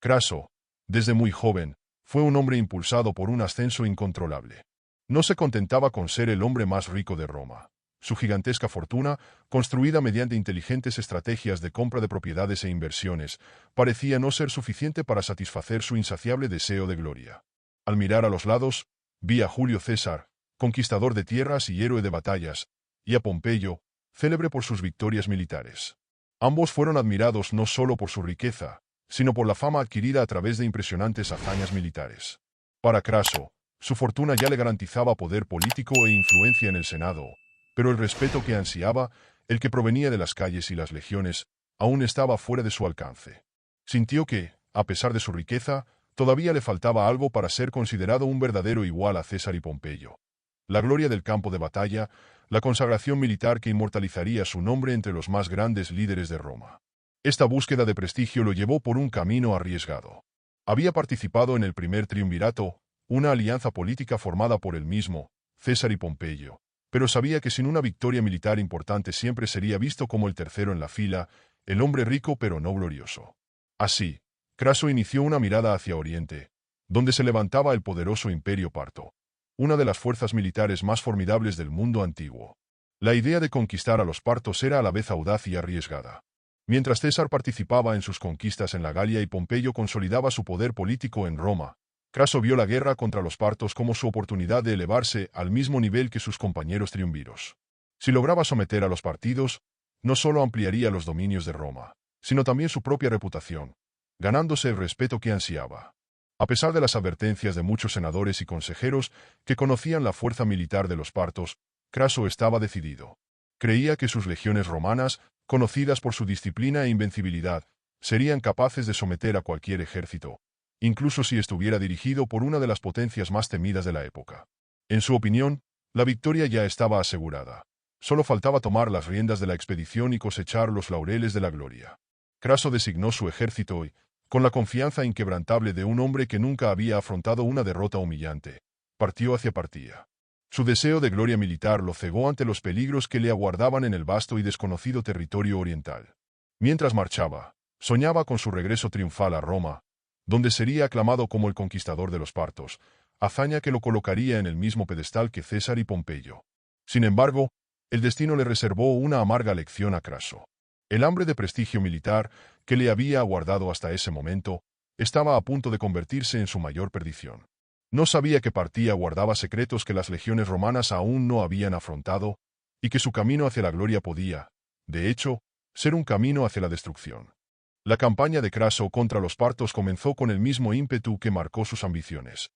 Craso, desde muy joven, fue un hombre impulsado por un ascenso incontrolable. No se contentaba con ser el hombre más rico de Roma. Su gigantesca fortuna, construida mediante inteligentes estrategias de compra de propiedades e inversiones, parecía no ser suficiente para satisfacer su insaciable deseo de gloria. Al mirar a los lados, vi a Julio César, conquistador de tierras y héroe de batallas, y a Pompeyo, célebre por sus victorias militares. Ambos fueron admirados no solo por su riqueza, sino por la fama adquirida a través de impresionantes hazañas militares. Para Craso, su fortuna ya le garantizaba poder político e influencia en el Senado, pero el respeto que ansiaba, el que provenía de las calles y las legiones, aún estaba fuera de su alcance. Sintió que, a pesar de su riqueza, todavía le faltaba algo para ser considerado un verdadero igual a César y Pompeyo. La gloria del campo de batalla, la consagración militar que inmortalizaría su nombre entre los más grandes líderes de Roma. Esta búsqueda de prestigio lo llevó por un camino arriesgado. Había participado en el primer triunvirato, una alianza política formada por él mismo, César y Pompeyo, pero sabía que sin una victoria militar importante siempre sería visto como el tercero en la fila, el hombre rico pero no glorioso. Así, Craso inició una mirada hacia Oriente, donde se levantaba el poderoso Imperio Parto, una de las fuerzas militares más formidables del mundo antiguo. La idea de conquistar a los partos era a la vez audaz y arriesgada. Mientras César participaba en sus conquistas en la Galia y Pompeyo consolidaba su poder político en Roma, Craso vio la guerra contra los partos como su oportunidad de elevarse al mismo nivel que sus compañeros triunviros. Si lograba someter a los partidos, no solo ampliaría los dominios de Roma, sino también su propia reputación, ganándose el respeto que ansiaba. A pesar de las advertencias de muchos senadores y consejeros que conocían la fuerza militar de los partos, Craso estaba decidido. Creía que sus legiones romanas, conocidas por su disciplina e invencibilidad, serían capaces de someter a cualquier ejército, incluso si estuviera dirigido por una de las potencias más temidas de la época. En su opinión, la victoria ya estaba asegurada. Solo faltaba tomar las riendas de la expedición y cosechar los laureles de la gloria. Craso designó su ejército y, con la confianza inquebrantable de un hombre que nunca había afrontado una derrota humillante, partió hacia Partía. Su deseo de gloria militar lo cegó ante los peligros que le aguardaban en el vasto y desconocido territorio oriental. Mientras marchaba, soñaba con su regreso triunfal a Roma, donde sería aclamado como el conquistador de los partos, hazaña que lo colocaría en el mismo pedestal que César y Pompeyo. Sin embargo, el destino le reservó una amarga lección a Craso. El hambre de prestigio militar, que le había aguardado hasta ese momento, estaba a punto de convertirse en su mayor perdición. No sabía que Partía guardaba secretos que las legiones romanas aún no habían afrontado, y que su camino hacia la gloria podía, de hecho, ser un camino hacia la destrucción. La campaña de Craso contra los partos comenzó con el mismo ímpetu que marcó sus ambiciones.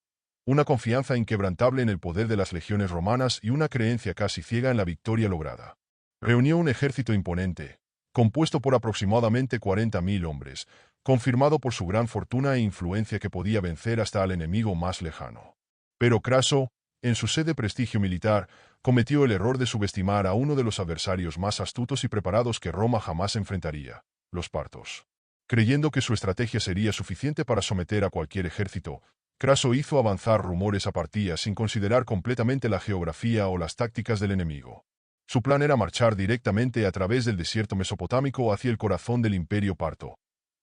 Una confianza inquebrantable en el poder de las legiones romanas y una creencia casi ciega en la victoria lograda. Reunió un ejército imponente, compuesto por aproximadamente 40.000 hombres, confirmado por su gran fortuna e influencia que podía vencer hasta al enemigo más lejano. Pero Craso, en su sed de prestigio militar, cometió el error de subestimar a uno de los adversarios más astutos y preparados que Roma jamás enfrentaría, los partos. Creyendo que su estrategia sería suficiente para someter a cualquier ejército, Craso hizo avanzar rumores a Partía sin considerar completamente la geografía o las tácticas del enemigo. Su plan era marchar directamente a través del desierto mesopotámico hacia el corazón del Imperio Parto,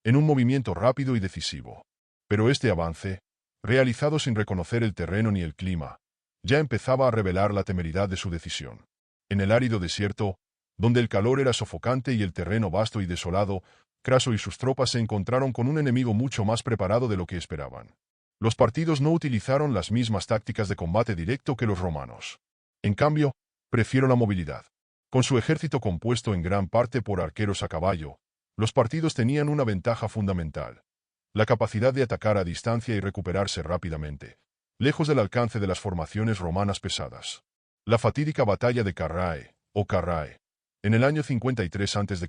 en un movimiento rápido y decisivo. Pero este avance, realizado sin reconocer el terreno ni el clima, ya empezaba a revelar la temeridad de su decisión. En el árido desierto, donde el calor era sofocante y el terreno vasto y desolado, Craso y sus tropas se encontraron con un enemigo mucho más preparado de lo que esperaban. Los partidos no utilizaron las mismas tácticas de combate directo que los romanos. En cambio, prefirieron la movilidad. Con su ejército compuesto en gran parte por arqueros a caballo, los partidos tenían una ventaja fundamental: la capacidad de atacar a distancia y recuperarse rápidamente, lejos del alcance de las formaciones romanas pesadas. La fatídica batalla de Carrae, o Carrae, en el año 53 a.C.,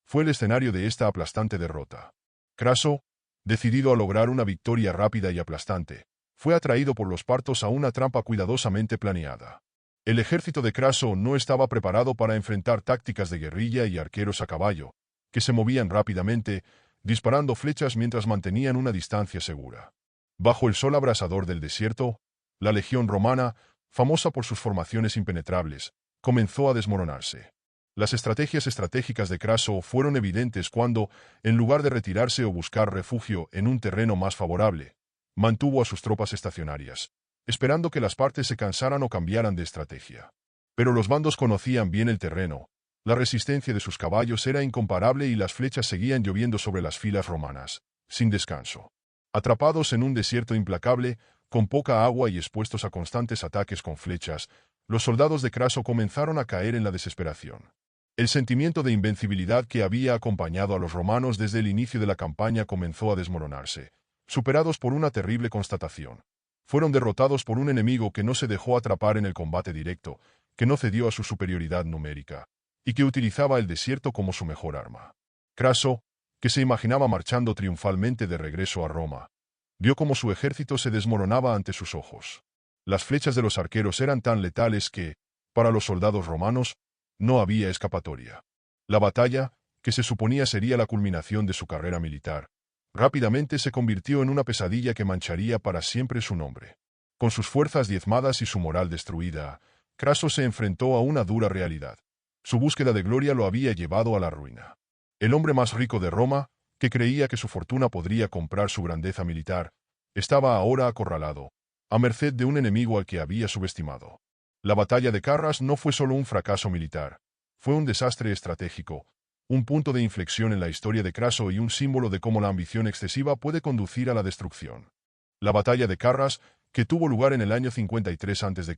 fue el escenario de esta aplastante derrota. Craso, decidido a lograr una victoria rápida y aplastante, fue atraído por los partos a una trampa cuidadosamente planeada. El ejército de Craso no estaba preparado para enfrentar tácticas de guerrilla y arqueros a caballo, que se movían rápidamente, disparando flechas mientras mantenían una distancia segura. Bajo el sol abrasador del desierto, la legión romana, famosa por sus formaciones impenetrables, comenzó a desmoronarse. Las estrategias estratégicas de Craso fueron evidentes cuando, en lugar de retirarse o buscar refugio en un terreno más favorable, mantuvo a sus tropas estacionarias, esperando que las partes se cansaran o cambiaran de estrategia. Pero los bandos conocían bien el terreno, la resistencia de sus caballos era incomparable y las flechas seguían lloviendo sobre las filas romanas, sin descanso. Atrapados en un desierto implacable, con poca agua y expuestos a constantes ataques con flechas, los soldados de Craso comenzaron a caer en la desesperación. El sentimiento de invencibilidad que había acompañado a los romanos desde el inicio de la campaña comenzó a desmoronarse, superados por una terrible constatación. Fueron derrotados por un enemigo que no se dejó atrapar en el combate directo, que no cedió a su superioridad numérica, y que utilizaba el desierto como su mejor arma. Craso, que se imaginaba marchando triunfalmente de regreso a Roma, vio cómo su ejército se desmoronaba ante sus ojos. Las flechas de los arqueros eran tan letales que, para los soldados romanos, no había escapatoria. La batalla, que se suponía sería la culminación de su carrera militar, rápidamente se convirtió en una pesadilla que mancharía para siempre su nombre. Con sus fuerzas diezmadas y su moral destruida, Craso se enfrentó a una dura realidad. Su búsqueda de gloria lo había llevado a la ruina. El hombre más rico de Roma, que creía que su fortuna podría comprar su grandeza militar, estaba ahora acorralado, a merced de un enemigo al que había subestimado. La batalla de Carras no fue solo un fracaso militar, fue un desastre estratégico, un punto de inflexión en la historia de Craso y un símbolo de cómo la ambición excesiva puede conducir a la destrucción. La batalla de Carras, que tuvo lugar en el año 53 a.C.,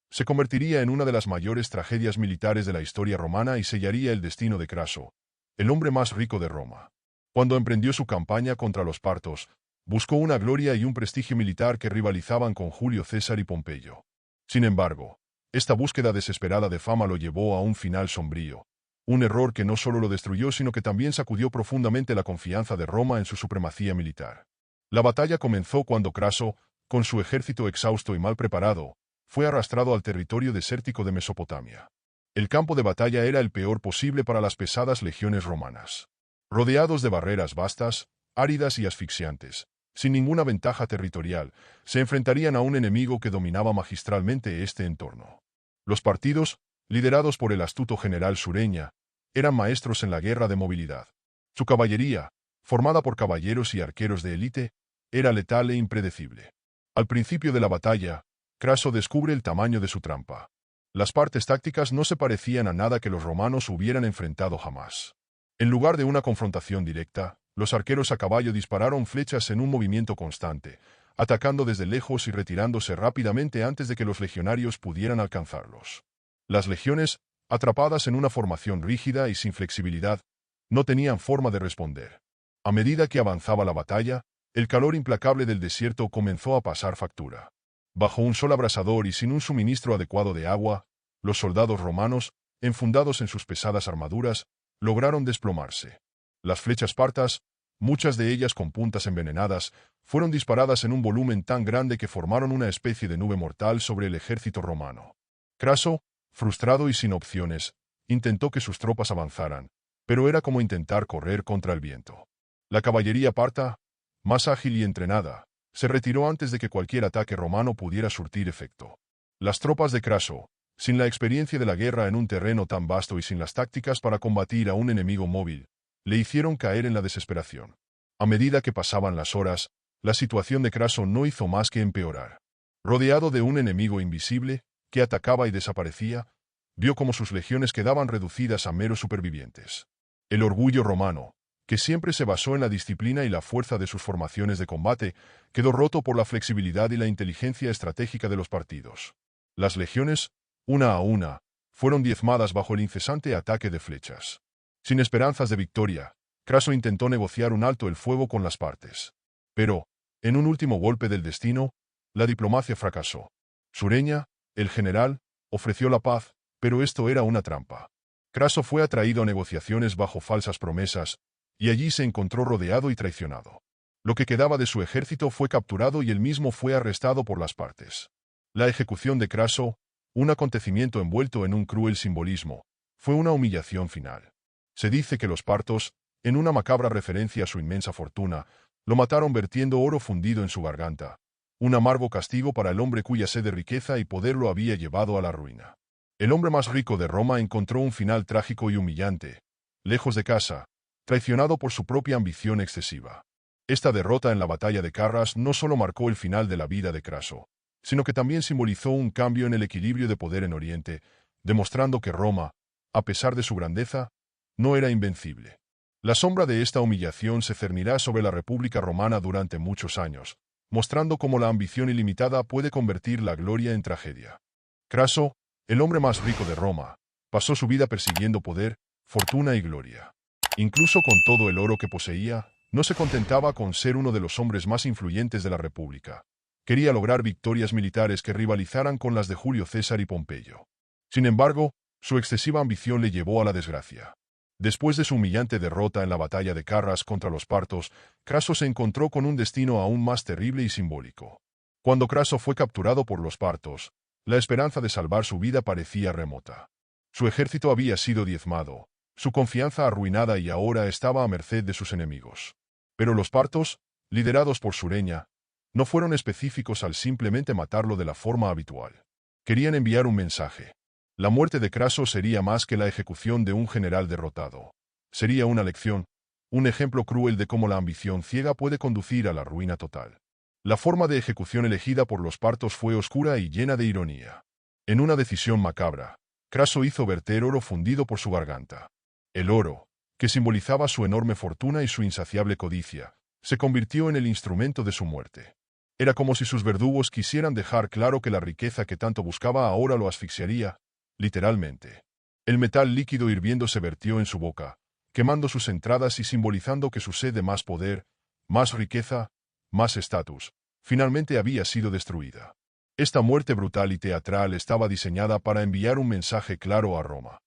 se convertiría en una de las mayores tragedias militares de la historia romana y sellaría el destino de Craso, el hombre más rico de Roma. Cuando emprendió su campaña contra los partos, buscó una gloria y un prestigio militar que rivalizaban con Julio César y Pompeyo. Sin embargo, esta búsqueda desesperada de fama lo llevó a un final sombrío, un error que no solo lo destruyó sino que también sacudió profundamente la confianza de Roma en su supremacía militar. La batalla comenzó cuando Craso, con su ejército exhausto y mal preparado, fue arrastrado al territorio desértico de Mesopotamia. El campo de batalla era el peor posible para las pesadas legiones romanas. Rodeados de barreras vastas, áridas y asfixiantes, sin ninguna ventaja territorial, se enfrentarían a un enemigo que dominaba magistralmente este entorno. Los partidos, liderados por el astuto general Sureña, eran maestros en la guerra de movilidad. Su caballería, formada por caballeros y arqueros de élite, era letal e impredecible. Al principio de la batalla, Craso descubre el tamaño de su trampa. Las partes tácticas no se parecían a nada que los romanos hubieran enfrentado jamás. En lugar de una confrontación directa, los arqueros a caballo dispararon flechas en un movimiento constante, atacando desde lejos y retirándose rápidamente antes de que los legionarios pudieran alcanzarlos. Las legiones, atrapadas en una formación rígida y sin flexibilidad, no tenían forma de responder. A medida que avanzaba la batalla, el calor implacable del desierto comenzó a pasar factura. Bajo un sol abrasador y sin un suministro adecuado de agua, los soldados romanos, enfundados en sus pesadas armaduras, lograron desplomarse. Las flechas partas, muchas de ellas con puntas envenenadas, fueron disparadas en un volumen tan grande que formaron una especie de nube mortal sobre el ejército romano. Craso, frustrado y sin opciones, intentó que sus tropas avanzaran, pero era como intentar correr contra el viento. La caballería parta, más ágil y entrenada, se retiró antes de que cualquier ataque romano pudiera surtir efecto. Las tropas de Craso, sin la experiencia de la guerra en un terreno tan vasto y sin las tácticas para combatir a un enemigo móvil, le hicieron caer en la desesperación. A medida que pasaban las horas, la situación de Craso no hizo más que empeorar. Rodeado de un enemigo invisible, que atacaba y desaparecía, vio cómo sus legiones quedaban reducidas a meros supervivientes. El orgullo romano, que siempre se basó en la disciplina y la fuerza de sus formaciones de combate, quedó roto por la flexibilidad y la inteligencia estratégica de los partidos. Las legiones, una a una, fueron diezmadas bajo el incesante ataque de flechas. Sin esperanzas de victoria, Craso intentó negociar un alto el fuego con las partes. Pero, en un último golpe del destino, la diplomacia fracasó. Sureña, el general, ofreció la paz, pero esto era una trampa. Craso fue atraído a negociaciones bajo falsas promesas, y allí se encontró rodeado y traicionado. Lo que quedaba de su ejército fue capturado y él mismo fue arrestado por las partes. La ejecución de Craso, un acontecimiento envuelto en un cruel simbolismo, fue una humillación final. Se dice que los partos, en una macabra referencia a su inmensa fortuna, lo mataron vertiendo oro fundido en su garganta, un amargo castigo para el hombre cuya sed de riqueza y poder lo había llevado a la ruina. El hombre más rico de Roma encontró un final trágico y humillante, lejos de casa, traicionado por su propia ambición excesiva. Esta derrota en la batalla de Carras no solo marcó el final de la vida de Craso, sino que también simbolizó un cambio en el equilibrio de poder en Oriente, demostrando que Roma, a pesar de su grandeza, no era invencible. La sombra de esta humillación se cernirá sobre la República Romana durante muchos años, mostrando cómo la ambición ilimitada puede convertir la gloria en tragedia. Craso, el hombre más rico de Roma, pasó su vida persiguiendo poder, fortuna y gloria. Incluso con todo el oro que poseía, no se contentaba con ser uno de los hombres más influyentes de la República. Quería lograr victorias militares que rivalizaran con las de Julio César y Pompeyo. Sin embargo, su excesiva ambición le llevó a la desgracia. Después de su humillante derrota en la batalla de Carras contra los partos, Craso se encontró con un destino aún más terrible y simbólico. Cuando Craso fue capturado por los partos, la esperanza de salvar su vida parecía remota. Su ejército había sido diezmado, su confianza arruinada y ahora estaba a merced de sus enemigos. Pero los partos, liderados por Sureña, no fueron específicos al simplemente matarlo de la forma habitual. Querían enviar un mensaje. La muerte de Craso sería más que la ejecución de un general derrotado. Sería una lección, un ejemplo cruel de cómo la ambición ciega puede conducir a la ruina total. La forma de ejecución elegida por los partos fue oscura y llena de ironía. En una decisión macabra, Craso hizo verter oro fundido por su garganta. El oro, que simbolizaba su enorme fortuna y su insaciable codicia, se convirtió en el instrumento de su muerte. Era como si sus verdugos quisieran dejar claro que la riqueza que tanto buscaba ahora lo asfixiaría, literalmente. El metal líquido hirviendo se vertió en su boca, quemando sus entradas y simbolizando que su sed de más poder, más riqueza, más estatus, finalmente había sido destruida. Esta muerte brutal y teatral estaba diseñada para enviar un mensaje claro a Roma.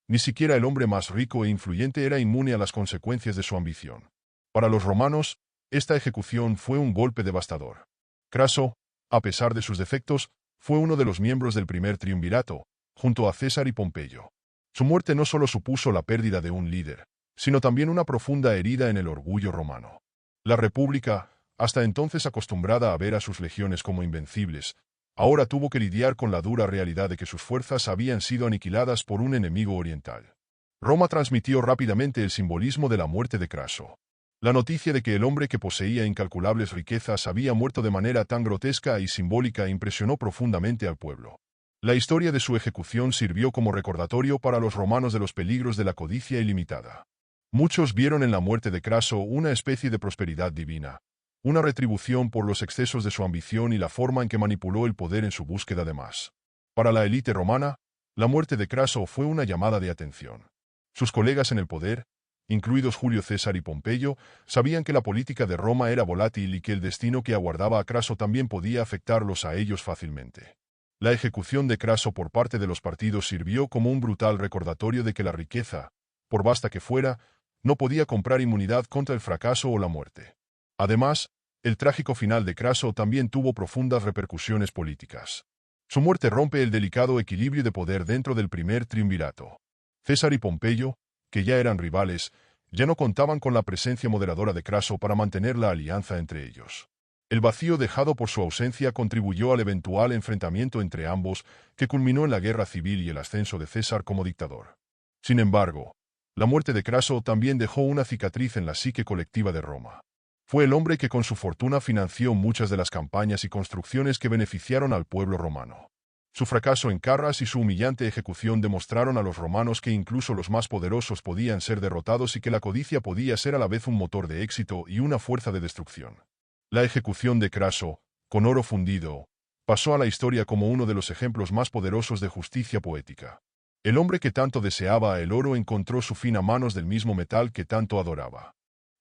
Ni siquiera el hombre más rico e influyente era inmune a las consecuencias de su ambición. Para los romanos, esta ejecución fue un golpe devastador. Craso, a pesar de sus defectos, fue uno de los miembros del primer triunvirato, junto a César y Pompeyo. Su muerte no solo supuso la pérdida de un líder, sino también una profunda herida en el orgullo romano. La República, hasta entonces acostumbrada a ver a sus legiones como invencibles, ahora tuvo que lidiar con la dura realidad de que sus fuerzas habían sido aniquiladas por un enemigo oriental. Roma transmitió rápidamente el simbolismo de la muerte de Craso. La noticia de que el hombre que poseía incalculables riquezas había muerto de manera tan grotesca y simbólica impresionó profundamente al pueblo. La historia de su ejecución sirvió como recordatorio para los romanos de los peligros de la codicia ilimitada. Muchos vieron en la muerte de Craso una especie de prosperidad divina, una retribución por los excesos de su ambición y la forma en que manipuló el poder en su búsqueda de más. Para la élite romana, la muerte de Craso fue una llamada de atención. Sus colegas en el poder, incluidos Julio César y Pompeyo, sabían que la política de Roma era volátil y que el destino que aguardaba a Craso también podía afectarlos a ellos fácilmente. La ejecución de Craso por parte de los partidos sirvió como un brutal recordatorio de que la riqueza, por vasta que fuera, no podía comprar inmunidad contra el fracaso o la muerte. Además, el trágico final de Craso también tuvo profundas repercusiones políticas. Su muerte rompe el delicado equilibrio de poder dentro del primer triunvirato. César y Pompeyo, que ya eran rivales, ya no contaban con la presencia moderadora de Craso para mantener la alianza entre ellos. El vacío dejado por su ausencia contribuyó al eventual enfrentamiento entre ambos, que culminó en la guerra civil y el ascenso de César como dictador. Sin embargo, la muerte de Craso también dejó una cicatriz en la psique colectiva de Roma. Fue el hombre que con su fortuna financió muchas de las campañas y construcciones que beneficiaron al pueblo romano. Su fracaso en Carras y su humillante ejecución demostraron a los romanos que incluso los más poderosos podían ser derrotados y que la codicia podía ser a la vez un motor de éxito y una fuerza de destrucción. La ejecución de Craso, con oro fundido, pasó a la historia como uno de los ejemplos más poderosos de justicia poética. El hombre que tanto deseaba el oro encontró su fin a manos del mismo metal que tanto adoraba.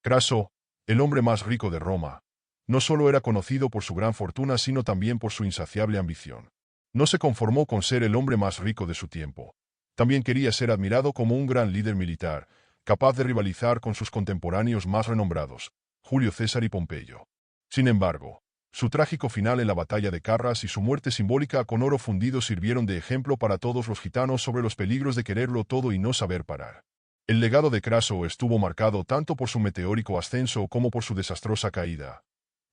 Craso, el hombre más rico de Roma, no solo era conocido por su gran fortuna sino también por su insaciable ambición. No se conformó con ser el hombre más rico de su tiempo. También quería ser admirado como un gran líder militar, capaz de rivalizar con sus contemporáneos más renombrados, Julio César y Pompeyo. Sin embargo, su trágico final en la batalla de Carras y su muerte simbólica con oro fundido sirvieron de ejemplo para todos los gitanos sobre los peligros de quererlo todo y no saber parar. El legado de Craso estuvo marcado tanto por su meteórico ascenso como por su desastrosa caída,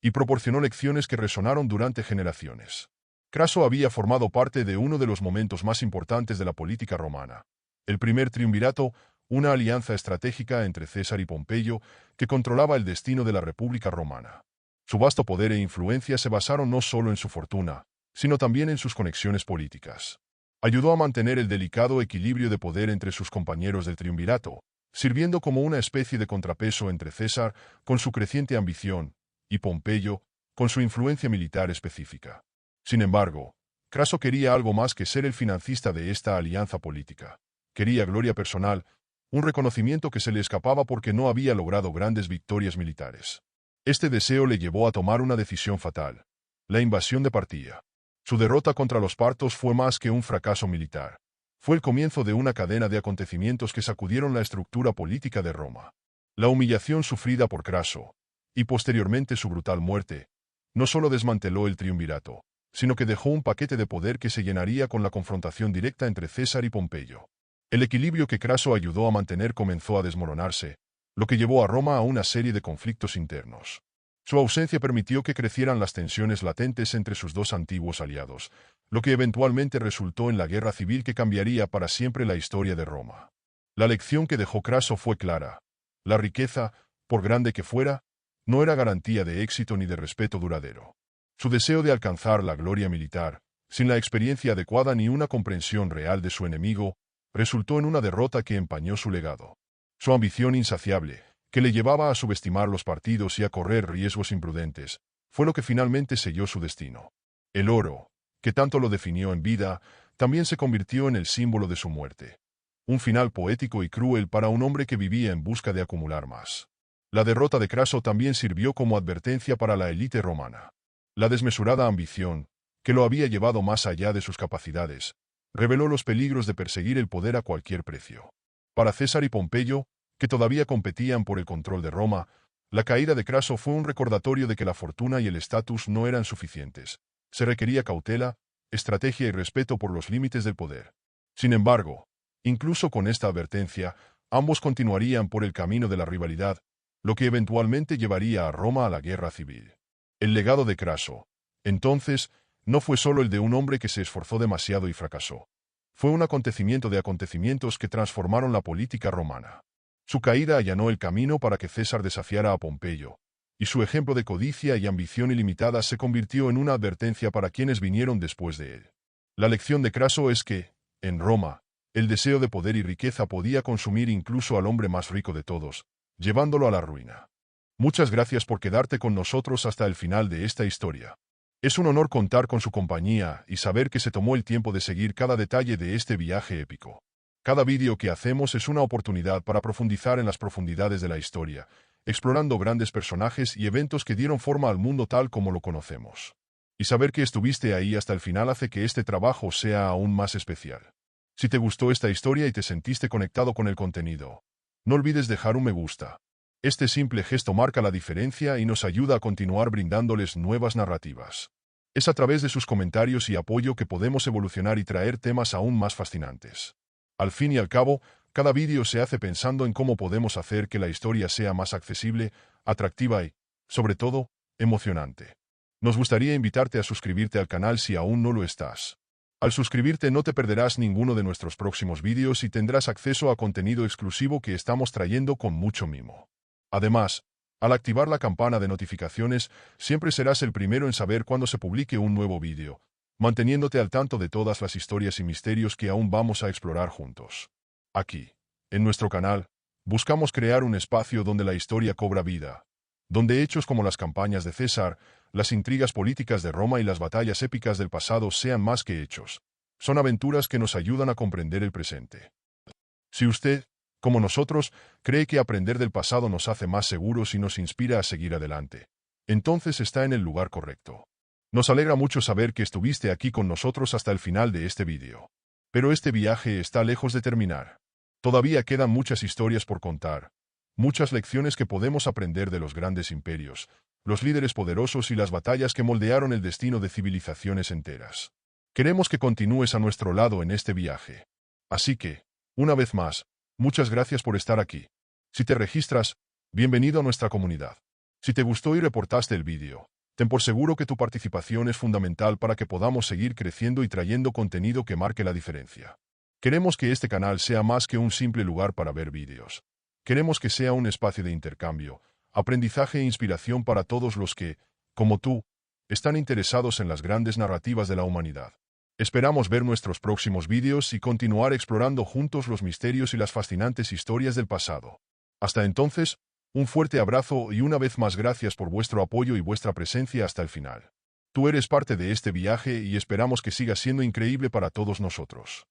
y proporcionó lecciones que resonaron durante generaciones. Craso había formado parte de uno de los momentos más importantes de la política romana. El primer triunvirato, una alianza estratégica entre César y Pompeyo que controlaba el destino de la República Romana. Su vasto poder e influencia se basaron no solo en su fortuna, sino también en sus conexiones políticas. Ayudó a mantener el delicado equilibrio de poder entre sus compañeros del triunvirato, sirviendo como una especie de contrapeso entre César, con su creciente ambición, y Pompeyo, con su influencia militar específica. Sin embargo, Craso quería algo más que ser el financista de esta alianza política. Quería gloria personal, un reconocimiento que se le escapaba porque no había logrado grandes victorias militares. Este deseo le llevó a tomar una decisión fatal: la invasión de Partia. Su derrota contra los partos fue más que un fracaso militar. Fue el comienzo de una cadena de acontecimientos que sacudieron la estructura política de Roma. La humillación sufrida por Craso, y posteriormente su brutal muerte, no solo desmanteló el triunvirato, sino que dejó un paquete de poder que se llenaría con la confrontación directa entre César y Pompeyo. El equilibrio que Craso ayudó a mantener comenzó a desmoronarse, lo que llevó a Roma a una serie de conflictos internos. Su ausencia permitió que crecieran las tensiones latentes entre sus dos antiguos aliados, lo que eventualmente resultó en la guerra civil que cambiaría para siempre la historia de Roma. La lección que dejó Craso fue clara: la riqueza, por grande que fuera, no era garantía de éxito ni de respeto duradero. Su deseo de alcanzar la gloria militar, sin la experiencia adecuada ni una comprensión real de su enemigo, resultó en una derrota que empañó su legado. Su ambición insaciable, que le llevaba a subestimar los partidos y a correr riesgos imprudentes, fue lo que finalmente selló su destino. El oro, que tanto lo definió en vida, también se convirtió en el símbolo de su muerte. Un final poético y cruel para un hombre que vivía en busca de acumular más. La derrota de Craso también sirvió como advertencia para la élite romana. La desmesurada ambición, que lo había llevado más allá de sus capacidades, reveló los peligros de perseguir el poder a cualquier precio. Para César y Pompeyo, que todavía competían por el control de Roma, la caída de Craso fue un recordatorio de que la fortuna y el estatus no eran suficientes. Se requería cautela, estrategia y respeto por los límites del poder. Sin embargo, incluso con esta advertencia, ambos continuarían por el camino de la rivalidad, lo que eventualmente llevaría a Roma a la guerra civil. El legado de Craso, entonces, no fue solo el de un hombre que se esforzó demasiado y fracasó. Fue un acontecimiento de acontecimientos que transformaron la política romana. Su caída allanó el camino para que César desafiara a Pompeyo, y su ejemplo de codicia y ambición ilimitada se convirtió en una advertencia para quienes vinieron después de él. La lección de Craso es que, en Roma, el deseo de poder y riqueza podía consumir incluso al hombre más rico de todos, llevándolo a la ruina. Muchas gracias por quedarte con nosotros hasta el final de esta historia. Es un honor contar con su compañía y saber que se tomó el tiempo de seguir cada detalle de este viaje épico. Cada vídeo que hacemos es una oportunidad para profundizar en las profundidades de la historia, explorando grandes personajes y eventos que dieron forma al mundo tal como lo conocemos. Y saber que estuviste ahí hasta el final hace que este trabajo sea aún más especial. Si te gustó esta historia y te sentiste conectado con el contenido, no olvides dejar un me gusta. Este simple gesto marca la diferencia y nos ayuda a continuar brindándoles nuevas narrativas. Es a través de sus comentarios y apoyo que podemos evolucionar y traer temas aún más fascinantes. Al fin y al cabo, cada vídeo se hace pensando en cómo podemos hacer que la historia sea más accesible, atractiva y, sobre todo, emocionante. Nos gustaría invitarte a suscribirte al canal si aún no lo estás. Al suscribirte no te perderás ninguno de nuestros próximos vídeos y tendrás acceso a contenido exclusivo que estamos trayendo con mucho mimo. Además, al activar la campana de notificaciones, siempre serás el primero en saber cuando se publique un nuevo vídeo, manteniéndote al tanto de todas las historias y misterios que aún vamos a explorar juntos. Aquí, en nuestro canal, buscamos crear un espacio donde la historia cobra vida, donde hechos como las campañas de César, las intrigas políticas de Roma y las batallas épicas del pasado sean más que hechos. Son aventuras que nos ayudan a comprender el presente. Si usted, como nosotros, cree que aprender del pasado nos hace más seguros y nos inspira a seguir adelante, entonces está en el lugar correcto. Nos alegra mucho saber que estuviste aquí con nosotros hasta el final de este vídeo. Pero este viaje está lejos de terminar. Todavía quedan muchas historias por contar, muchas lecciones que podemos aprender de los grandes imperios, los líderes poderosos y las batallas que moldearon el destino de civilizaciones enteras. Queremos que continúes a nuestro lado en este viaje. Así que, una vez más, muchas gracias por estar aquí. Si te registras, bienvenido a nuestra comunidad. Si te gustó y reportaste el vídeo, Ten por seguro que tu participación es fundamental para que podamos seguir creciendo y trayendo contenido que marque la diferencia. Queremos que este canal sea más que un simple lugar para ver vídeos. Queremos que sea un espacio de intercambio, aprendizaje e inspiración para todos los que, como tú, están interesados en las grandes narrativas de la humanidad. Esperamos ver nuestros próximos vídeos y continuar explorando juntos los misterios y las fascinantes historias del pasado. Hasta entonces, un fuerte abrazo y una vez más gracias por vuestro apoyo y vuestra presencia hasta el final. Tú eres parte de este viaje y esperamos que siga siendo increíble para todos nosotros.